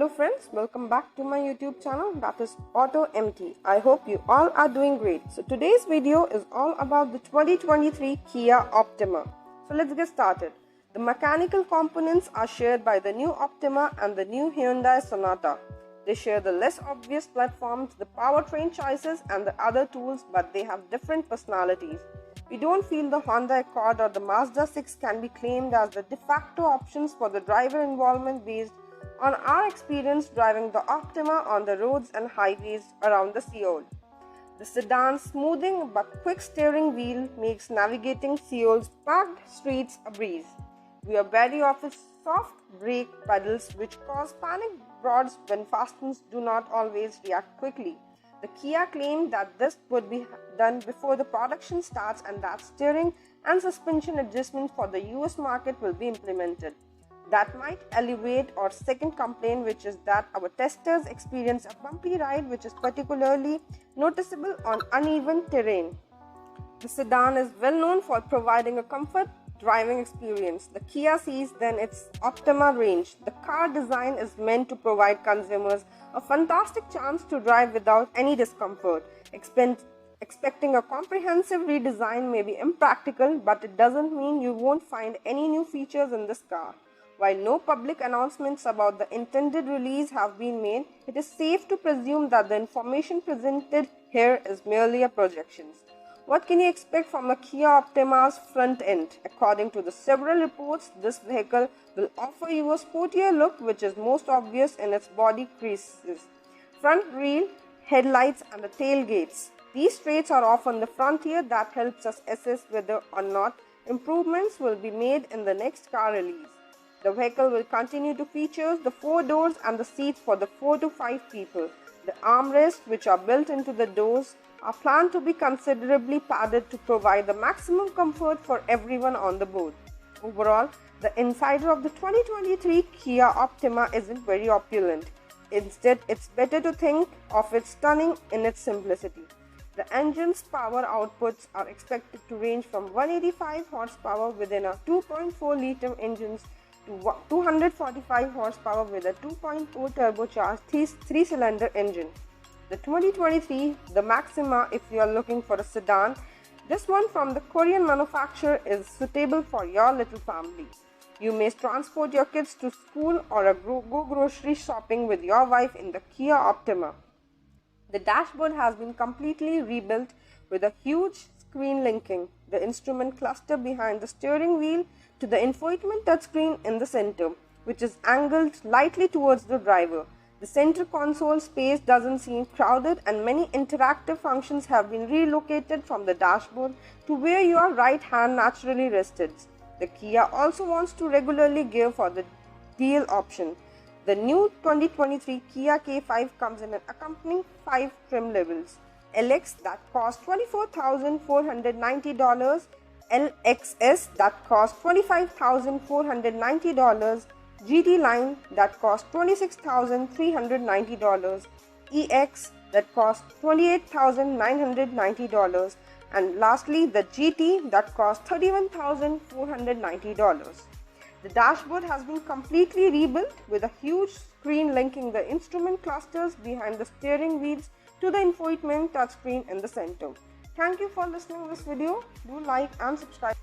Hello friends, welcome back to my YouTube channel, that is Auto MT. I hope you all are doing great. So today's video is all about the 2023 Kia Optima. So let's get started. The mechanical components are shared by the new Optima and the new Hyundai Sonata. They share the less obvious platforms, the powertrain choices and the other tools, but they have different personalities. We don't feel the Honda Accord or the Mazda 6 can be claimed as the de facto options for the driver involvement based on our experience driving the Optima on the roads and highways around the Seoul. The sedan's smoothing but quick steering wheel makes navigating Seoul's packed streets a breeze. We are wary of its soft brake pedals which cause panic rods when fastens do not always react quickly. The Kia claimed that this would be done before the production starts and that steering and suspension adjustments for the US market will be implemented. That might alleviate our second complaint, which is that our testers experience a bumpy ride which is particularly noticeable on uneven terrain. The sedan is well known for providing a comfort driving experience. The Kia sees then its Optima range. The car design is meant to provide consumers a fantastic chance to drive without any discomfort. Expecting a comprehensive redesign may be impractical, but it doesn't mean you won't find any new features in this car. While no public announcements about the intended release have been made, it is safe to presume that the information presented here is merely a projection. What can you expect from the Kia Optima's front end? According to the several reports, this vehicle will offer you a sportier look which is most obvious in its body creases, front grille, headlights and the tailgates. These traits are often the frontier that helps us assess whether or not improvements will be made in the next car release. The vehicle will continue to feature the 4 doors and the seats for the 4 to 5 people. The armrests, which are built into the doors, are planned to be considerably padded to provide the maximum comfort for everyone on the board. Overall, the insider of the 2023 Kia Optima isn't very opulent. Instead, it's better to think of it stunning in its simplicity. The engine's power outputs are expected to range from 185 horsepower within a 2.4-liter engine to 245 horsepower with a 2.0 turbocharged 3-cylinder engine. The 2023, the Maxima, if you are looking for a sedan, this one from the Korean manufacturer is suitable for your little family. You may transport your kids to school or go grocery shopping with your wife in the Kia Optima. The dashboard has been completely rebuilt with a huge screen linking the instrument cluster behind the steering wheel to the infotainment touchscreen in the center, which is angled slightly towards the driver. The center console space doesn't seem crowded and many interactive functions have been relocated from the dashboard to where your right hand naturally rested. The Kia also wants to regularly gear for the DL option. The new 2023 Kia K5 comes in an accompanying 5 trim levels. LX that costs $24,490, LXS that costs $25,490, GT line that costs $26,390, EX that costs $28,990, and lastly the GT that costs $31,490. The dashboard has been completely rebuilt with a huge screen linking the instrument clusters behind the steering wheels to the infotainment touchscreen in the center. Thank you for listening to this video. Do like and subscribe.